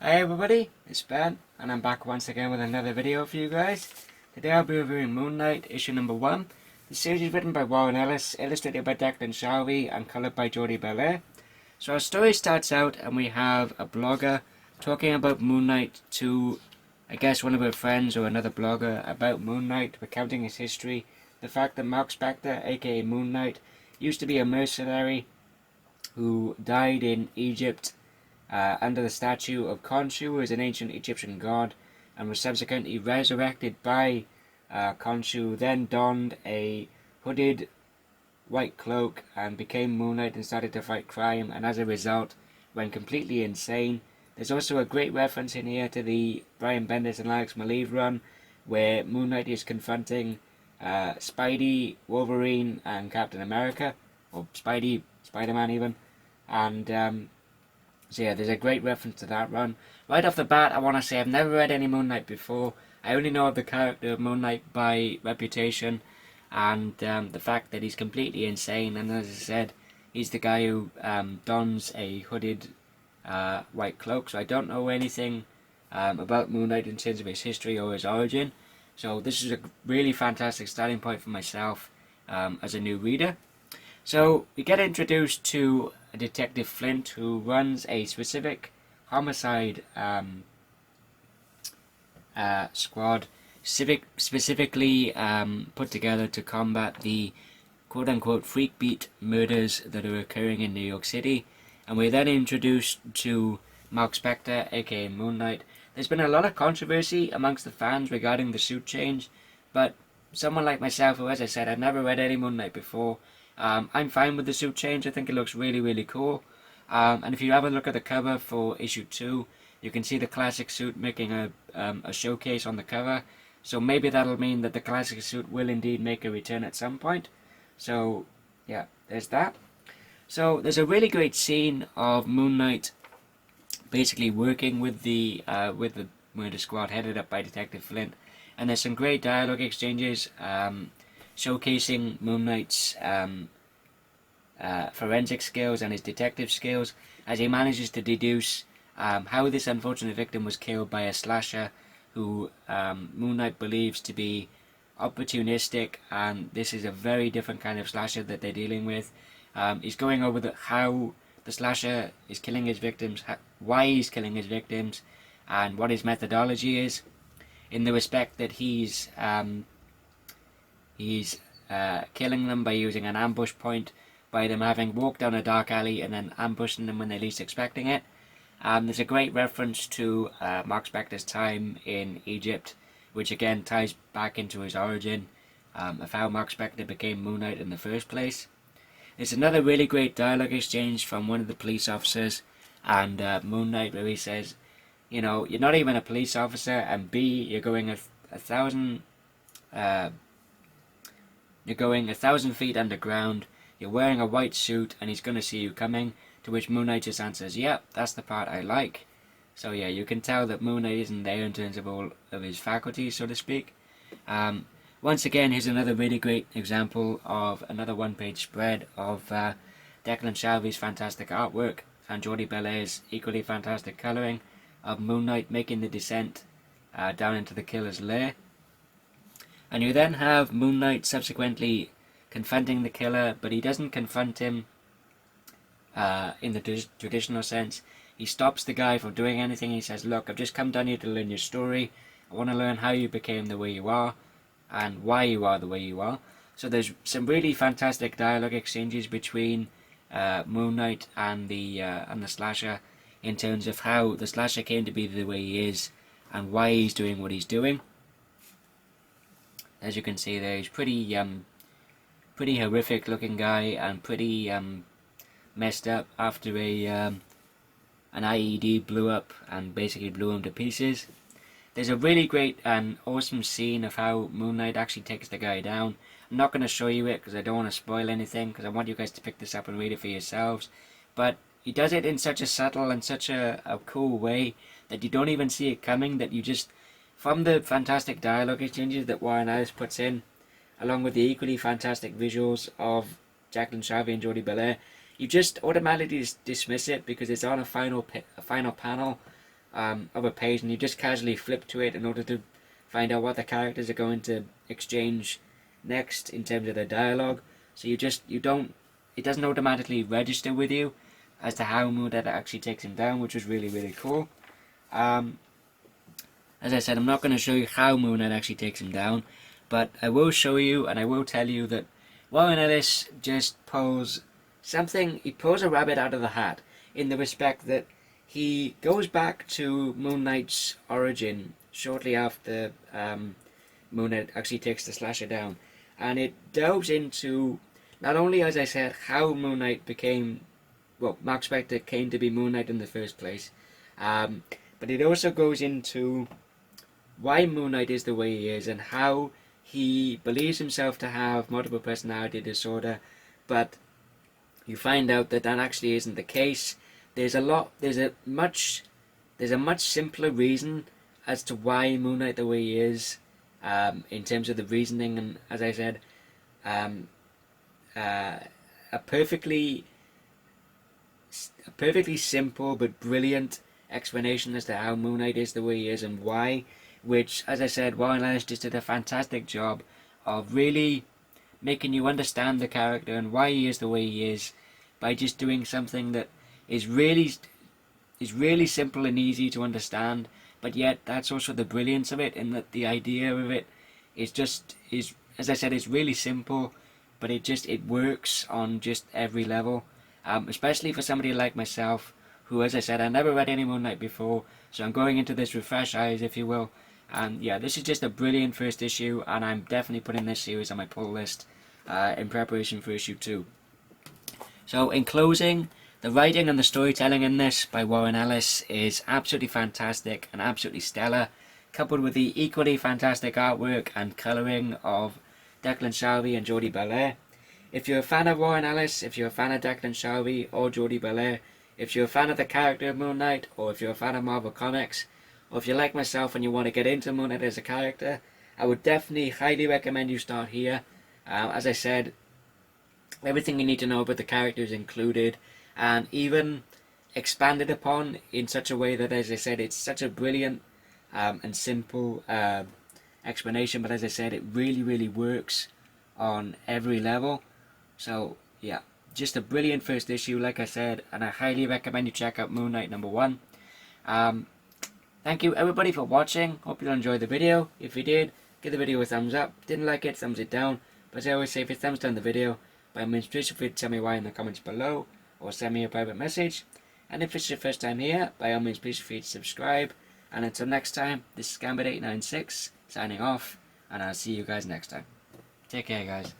Hey everybody, it's Ben, and I'm back once again with another video for you guys. Today I'll be reviewing Moon Knight, issue number 1. The series is written by Warren Ellis, illustrated by Declan Shalvey, and coloured by Jordie Bellaire. So our story starts out, and we have a blogger talking about Moon Knight to, I guess, one of her friends or another blogger about Moon Knight, recounting his history, the fact that Mark Spector, aka Moon Knight, used to be a mercenary who died in Egypt under the statue of Khonshu, who is an ancient Egyptian god, and was subsequently resurrected by Khonshu, then donned a hooded white cloak and became Moon Knight and started to fight crime, and as a result went completely insane. There's also a great reference in here to the Brian Bendis and Alex Maleev run, where Moon Knight is confronting Spidey, Wolverine, and Captain America, or Spidey, Spider-Man even, and so yeah, there's a great reference to that run. Right off the bat, I want to say I've never read any Moon Knight before. I only know of the character of Moon Knight by reputation, and the fact that he's completely insane. And as I said, he's the guy who dons a hooded white cloak. So I don't know anything about Moon Knight in terms of his history or his origin. So this is a really fantastic starting point for myself as a new reader. So we get introduced to Detective Flint, who runs a specific homicide squad, specifically put together to combat the quote-unquote freak beat murders that are occurring in New York City. And we're then introduced to Mark Spector, aka Moon Knight. There's been a lot of controversy amongst the fans regarding the suit change, but someone like myself, who, as I said, I've never read any Moon Knight before, I'm fine with the suit change. I think it looks really, really cool. And if you have a look at the cover for issue 2, you can see the classic suit making a showcase on the cover. So maybe that'll mean that the classic suit will indeed make a return at some point. So yeah, there's that. So there's a really great scene of Moon Knight basically working with the murder squad headed up by Detective Flint, and there's some great dialogue exchanges showcasing Moon Knight's forensic skills and his detective skills as he manages to deduce how this unfortunate victim was killed by a slasher who Moon Knight believes to be opportunistic, and this is a very different kind of slasher that they're dealing with. He's going over how the slasher is killing his victims, why he's killing his victims, and what his methodology is, in the respect that he's killing them by using an ambush point, by them having walked down a dark alley and then ambushing them when they're least expecting it. There's a great reference to Mark Spector's time in Egypt, which again ties back into his origin of how Mark Spector became Moon Knight in the first place. There's another really great dialogue exchange from one of the police officers and Moon Knight, where he says, you know, you're not even a police officer, and B, you're going a thousand feet underground, you're wearing a white suit, and he's going to see you coming, to which Moon Knight just answers, yep, that's the part I like. So yeah, you can tell that Moon Knight isn't there in terms of all of his faculties, so to speak. Once again, here's another really great example of another one-page spread of Declan Shalvey's fantastic artwork and Jordie Bellaire's equally fantastic colouring of Moon Knight making the descent down into the killer's lair. And you then have Moon Knight subsequently confronting the killer, but he doesn't confront him in the traditional sense. He stops the guy from doing anything. He says, look, I've just come down here to learn your story. I want to learn how you became the way you are and why you are the way you are. So there's some really fantastic dialogue exchanges between Moon Knight and the slasher, in terms of how the slasher came to be the way he is and why he's doing what he's doing. As you can see there, he's pretty horrific looking guy and pretty messed up after an IED blew up and basically blew him to pieces. There's a really great and awesome scene of how Moon Knight actually takes the guy down. I'm not going to show you it because I don't want to spoil anything, because I want you guys to pick this up and read it for yourselves. But he does it in such a subtle and such a cool way that you don't even see it coming, that you just, from the fantastic dialogue exchanges that Warren Ellis puts in, along with the equally fantastic visuals of Declan Shalvey and Jordie Bellaire, you just automatically dismiss it because it's on a final panel of a page, and you just casually flip to it in order to find out what the characters are going to exchange next in terms of their dialogue. So it doesn't automatically register with you as to how Moon Knight actually takes him down, which was really, really cool. As I said, I'm not going to show you how Moon Knight actually takes him down, but I will show you, and I will tell you that Warren Ellis just pulls a rabbit out of the hat, in the respect that he goes back to Moon Knight's origin shortly after Moon Knight actually takes the Slasher down, and it delves into not only, as I said, how Moon Knight became, well, Mark Spector came to be Moon Knight in the first place, but it also goes into why Moon Knight is the way he is, and how he believes himself to have multiple personality disorder, but you find out that that actually isn't the case. There's a much simpler reason as to why Moon Knight the way he is, in terms of the reasoning, and as I said, a perfectly simple but brilliant explanation as to how Moon Knight is the way he is and why, which, as I said, Warren Ellis just did a fantastic job of really making you understand the character and why he is the way he is, by just doing something that is really simple and easy to understand, but yet that's also the brilliance of it, in that the idea of it is as I said, it's really simple, but it works on just every level, especially for somebody like myself, who, as I said, I never read any Moon Knight before, so I'm going into this with fresh eyes, if you will. And yeah, this is just a brilliant first issue, and I'm definitely putting this series on my pull list in preparation for issue 2. So in closing, the writing and the storytelling in this by Warren Ellis is absolutely fantastic and absolutely stellar, coupled with the equally fantastic artwork and colouring of Declan Shalvey and Jordie Bellaire. If you're a fan of Warren Ellis, if you're a fan of Declan Shalvey or Jordie Bellaire, if you're a fan of the character of Moon Knight, or if you're a fan of Marvel Comics, or if you're like myself and you want to get into Moon Knight as a character, I would definitely highly recommend you start here. As I said, everything you need to know about the character is included, and even expanded upon in such a way that, as I said, it's such a brilliant and simple explanation, but as I said, it really, really works on every level. So yeah, just a brilliant first issue, like I said, and I highly recommend you check out Moon Knight #1. Thank you everybody for watching. Hope you enjoyed the video. If you did, give the video a thumbs up. Didn't like it, thumbs it down. But as I always say, if you thumbs down the video, by all means, please feel free to tell me why in the comments below, or send me a private message. And if it's your first time here, by all means, please feel free to subscribe. And until next time, this is Gambit896 signing off, and I'll see you guys next time. Take care, guys.